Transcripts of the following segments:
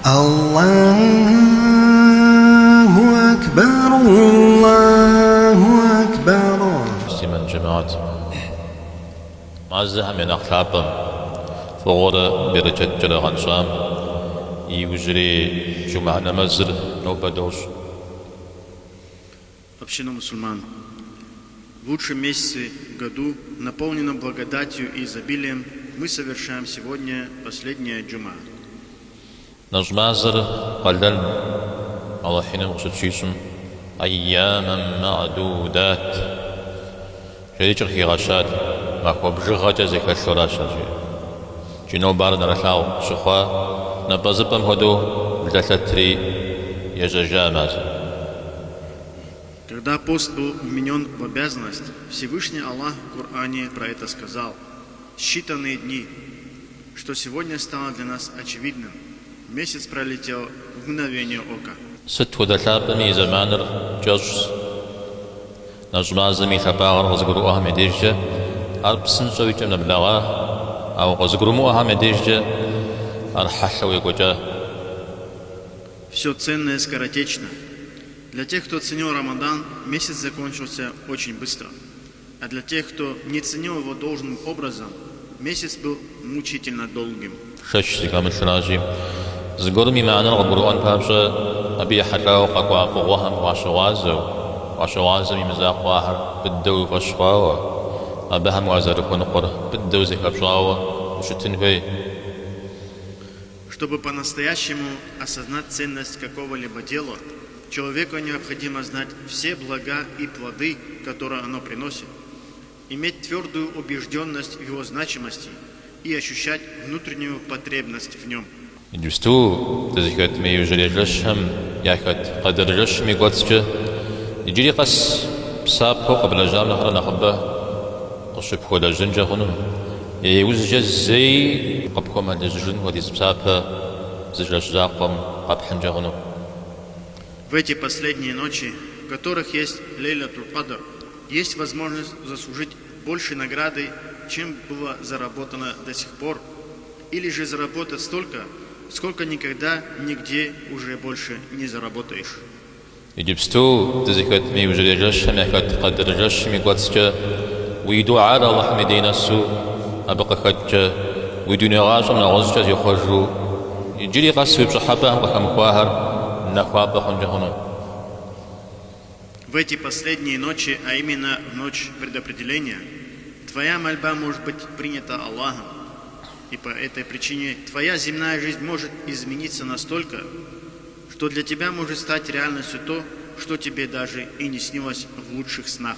الله أكبر الله أكبر. Stimmen Jemaat. Mazze hem yanak klapam. Fåre bereketçele hansam. I ужри Juma namazr нобадош. Община мусульман. В лучшем месяце в году, наполненном благодатью и изобилием, мы совершаем сегодня последняя джума. Наш мазр قلل الله حين مقصدشيسم أياما معدودات. شريك خيراشات ما هو بجغة زكاة شراشات. جنو بارد رحاو شخوا نبزبم هدو لثلاثري يجاجامات. Когда пост был вменен в обязанность, Всевышний Аллах в Коране про это сказал: считанные дни, что сегодня стало для нас очевидным. Месяц пролетел в мгновение ока. ست ودلابمي زمانر جوز نجمازمي ثباغر غزقروها مديجة أربسن شوية من بلغة أو غزقرموها مديجة أرحشة ويقوجة. Все ценное скоротечно. Для тех, кто ценил Рамадан, месяц закончился очень быстро. А для тех, кто не ценил его должным образом, месяц был мучительно долгим. شش سيكام الشراجي زقرمي معنا القرآن بابشة أبي حراو قاقوا فوهم واشوازو مزاق واحر بدو فشواوا أبهم وازاركو نقر بدو زكابشواوا وشتنفي. Чтобы по-настоящему осознать ценность какого-либо дела, человеку необходимо знать все блага и плоды, которые оно приносит, иметь твердую убежденность в его значимости и ощущать внутреннюю потребность в нем. يجبستو تزكت مي يجري جشهم ياكت قدر جشم يقصج يجري قص بسابه قبل جام نهر نخبه قشب خولا جنجه هنو يوزج زي قبكم هذا الجن ودي بسابه زجاج زاقم قب حنجه هنو. В эти последние ночи, в которых есть Лейлатуль Кадр, есть возможность заслужить больше награды, чем было заработано до сих пор, или же заработать столько, сколько никогда нигде уже больше не заработаешь. يجبستو تزكت مي يجري جشهم ياكت قدر جشم يقصج ويدو عاد الله مدينة سو أبقى خج ويدو نغاشم نغزج يخرجوا يجري قص بصحابه بكم خواهر نخواب خنجهنو. В эти последние ночи, а именно в ночь предопределения, твоя мольба может быть принята Аллахом, и по этой причине твоя земная жизнь может измениться настолько, что для тебя может стать реальностью то, что тебе даже и не снилось в лучших снах.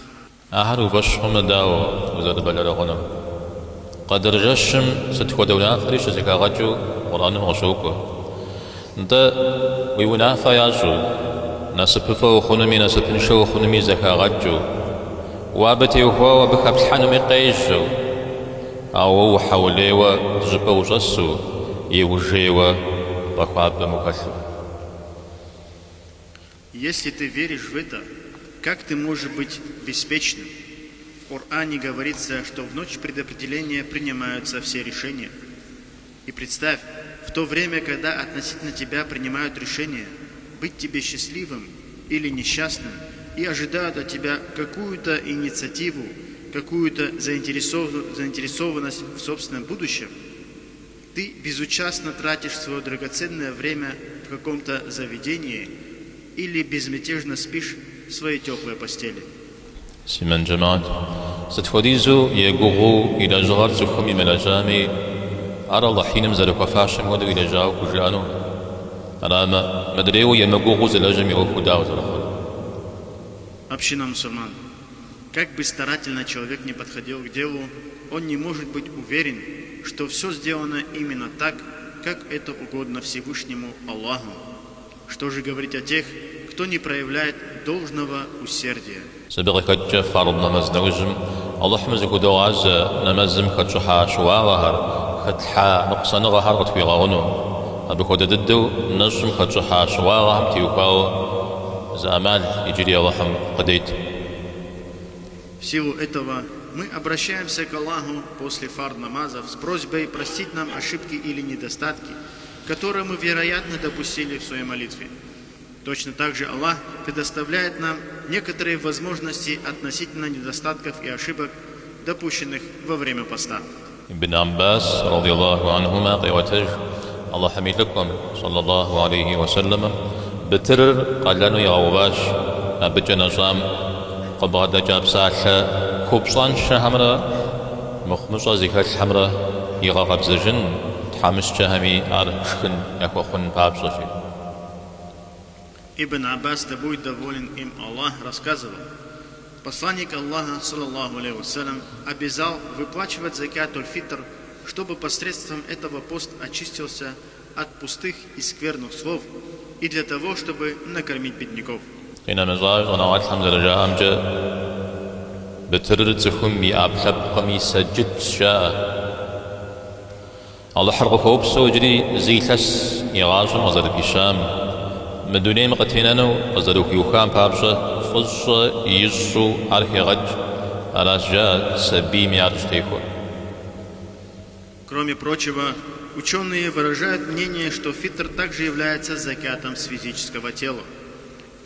أهرو بشهم داو وزاد بلرغنا قدر جشم ستخدونا خريش زكا غجو قرآن وشوكو ندا ويونا فياجو نسبفو خنمي نسبنشو خنمي زكا غجو وابتي هو وبخب الحنمي قيجو أو حوليوا جبو جسو يوجيوا بخواب مكشو. Если ты веришь в это, как ты можешь быть беспечным? В Коране говорится, что в ночь предопределения принимаются все решения. И представь, в то время, когда относительно тебя принимают решение, быть тебе счастливым или несчастным, и ожидают от тебя какую-то инициативу, какую-то заинтересованность в собственном будущем, ты безучастно тратишь свое драгоценное время в каком-то заведении или безмятежно спишь в своей теплой постели. سيمن جماعت ستفوديزو يقوغو إلى جغر سخمي ملاجامي أرى الله حين مزالك وفاشم ودو إلى جاو كجانو أنا مدريو يمقوغو زلاجمي وفداو زرخل. Община мусульман. Как бы старательно человек не подходил к делу, он не может быть уверен, что все сделано именно так, как это угодно Всевышнему Аллаху. Что же говорить о тех, кто не проявляет должного усердия? سبقك جفر نمز نوجم الله حمزك دواز نمزم خدشها شواغهر خدحا نقصان غهر غتفي غونو أبي خد ددو نجم خدشها شواغهم تيوكاو زامال يجري الله قديت. В силу этого мы обращаемся к Аллаху после фард намазов с просьбой простить нам ошибки или недостатки, которые мы, вероятно, допустили в своей молитве. Точно так же Аллах предоставляет нам некоторые возможности относительно недостатков и ошибок, допущенных во время поста. ابن عباس رضي الله عنهما قيوتج الله حميد لكم صلى الله عليه وسلم بتر قالنو يغوباش أبجنا صام قبادة جاب ساحة كوبصان شهمرة مخمصة زكاة الحمرة يغاقب زجن تحامس جهمي أرشكن يكوخن بابصفي. Ибн Аббас, да будет доволен им Аллах, рассказывал: посланник Аллаха, саллаллаху алейхи вассалям, обязал выплачивать закат аль-фитр, чтобы посредством этого пост очистился от пустых и скверных слов и для того, чтобы накормить бедняков. قينا مزاج ونوات الحمد لله أمجا بترزخم بأبحب قميص جد شاء الله حرق فوق سوجري زيلس يغازم وزر بشام مدوني مقتينانو وزرو كيوخام بابشا فزا يزو عرهي غج على جا سبي ميارج تيكو. Кроме прочего, ученые выражают мнение, что фитр также является закатом с физического тела.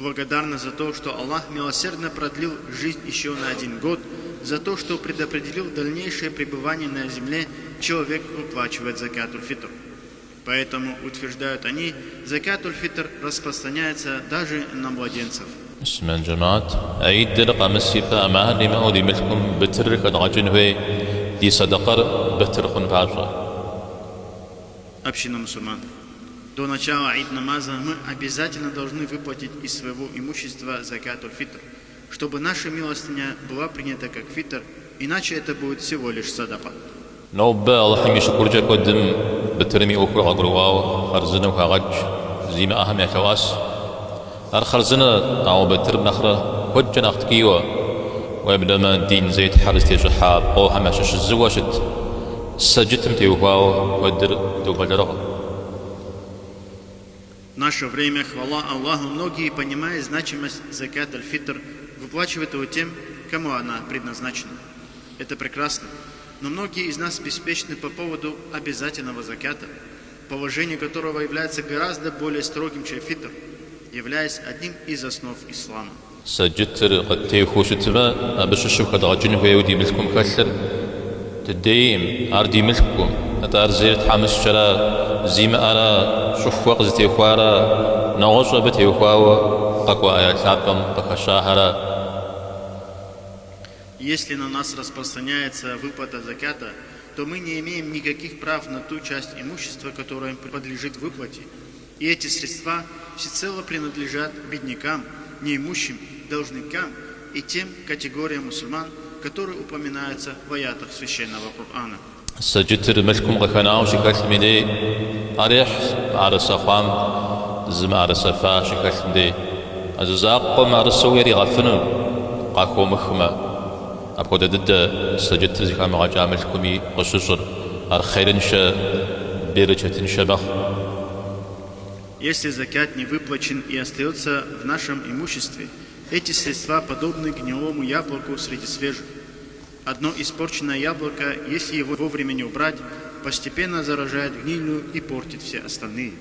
Благодарны за то, что Аллах милосердно продлил жизнь еще на 1 год, за то, что предопределил дальнейшее пребывание на земле, человек выплачивает закат аль-фитр. Поэтому, утверждают они, закат аль-фитр распространяется даже на младенцев. اسم الجماعات أيد درق مسيفة أمها لما أولي ملكم بترك العجنوي دي صدقر بترخن بابشا. Община мусульман. До начала айд-намаза мы обязательно должны выплатить из своего имущества закат аль-фитр, чтобы наша милостыня была принята как фитр, иначе это будет всего лишь садака. نوبة الله حمي شكر جاك ودم بترمي أخر عقرواو خرزنا وخاغج زي ما أهم يكواس خرزنا أو بترم نخرة هجنا أختكيوا ويبدأ ما الدين زيت حرز تيجحاب أو همشش الزواجت سجتم تيوهاو ودر دوغل. В наше время, хвала Аллаху, многие, понимая значимость закат аль-фитр, выплачивают его тем, кому она предназначена. Это прекрасно. Но многие из нас беспечны по поводу обязательного заката, положение которого является гораздо более строгим, чем фитр, являясь одним из основ ислама. سجتر قد تيخوشتما أبش الشبكة دغجن هو يودي ملكم كثر تديم أردي ملككم أتار زير تحمس شرا زيم أرا شوف وقت تيخوارا نغوش بتيخواوا ققوا آيات لعبكم بخشاهرا. Если на нас распространяется выплата заката, то мы не имеем никаких прав на ту часть имущества, которая подлежит выплате. И эти средства всецело принадлежат беднякам, неимущим, должникам и тем категориям мусульман, которые упоминаются в аятах священного Корана. سجتر ملكم غخناو شكل مدي أريح عرس خام زم عرس فا شكل مدي أزاقم عرس ويري غفنون قاكو مخما أبقى ضد سجدت زكاة مراجعة ملكمي قصصر الخير نشا بيرجة نشبخ. Если закат не выплачен и остается в нашем имуществе, эти средства подобны гнилому яблоку среди свежих. Одно испорченное яблоко, если его вовремя не убрать, постепенно заражает гнилью и портит все остальные.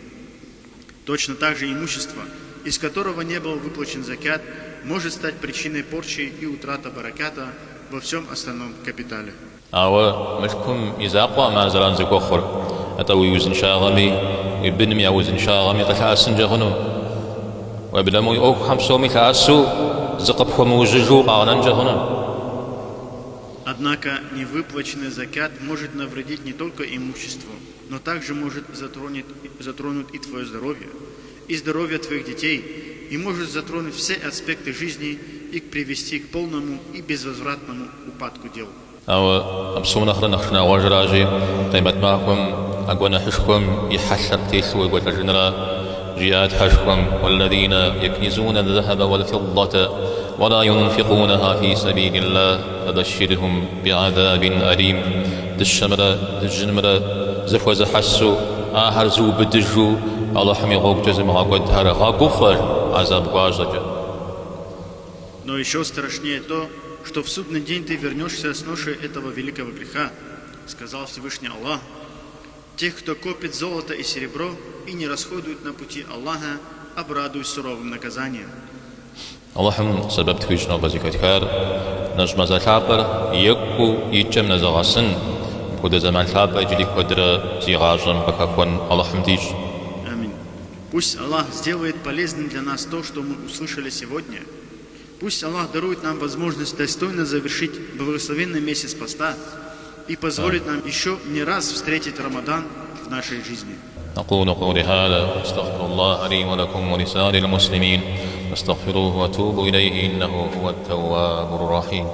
Точно так же имущество, из которого не был выплачен закат, может стать причиной порчи и утраты бараката во всем остальном капитале. ملكم إذا أقوى ما زران زكوخر أتوي وزن شاغمي ويبن ميا وزن شاغمي قتل أسنجا غنو ويبلمو يأوك خمسومي كأسو زقب موججو قاغنان جغنو. Однако невыплаченный закат может навредить не только имуществу, но также может затронуть и твое здоровье, и здоровье твоих детей, и может затронуть все аспекты жизни и привести к полному и безвозвратному упадку дел. أبصونا خرنا خشنا واجراجي طيبت معكم أقوانا حشكم يحشر تيسوي وتجنرا جياد حشكم والذين يكنزون الذهب والفضة ولا ينفقونها في سبيل الله فبشرهم بعذاب أليم دشمرة دجنمرة زفوة زحسو آهر زو بدجو الله حمي غوك جزم غاقود هر غاقوفر عذاب غاجة. Но еще страшнее то, что в судный день ты вернешься с ношей этого великого греха, сказал Всевышний Аллах. Тех, кто копит золото и серебро, и не расходуют на пути Аллаха, обрадуясь суровым наказанием. Allah'ım sebep tüyüşüne bazikatkar, najmaza thaper, yekku yicem nazagasin, bude zaman thaper jili kwadra zigajam bakakwan Allah'ım dij. Аминь. Пусть Аллах сделает полезным для нас то, что мы услышали сегодня. Пусть Аллах дарует нам возможность достойно завершить благословенный месяц поста и позволит нам еще не раз встретить Рамадан в нашей жизни. أقول قولي هذا أستغفر الله لي ولكم ولسائر المسلمين فاستغفروه وتوبوا إليه إنه هو التواب الرحيم.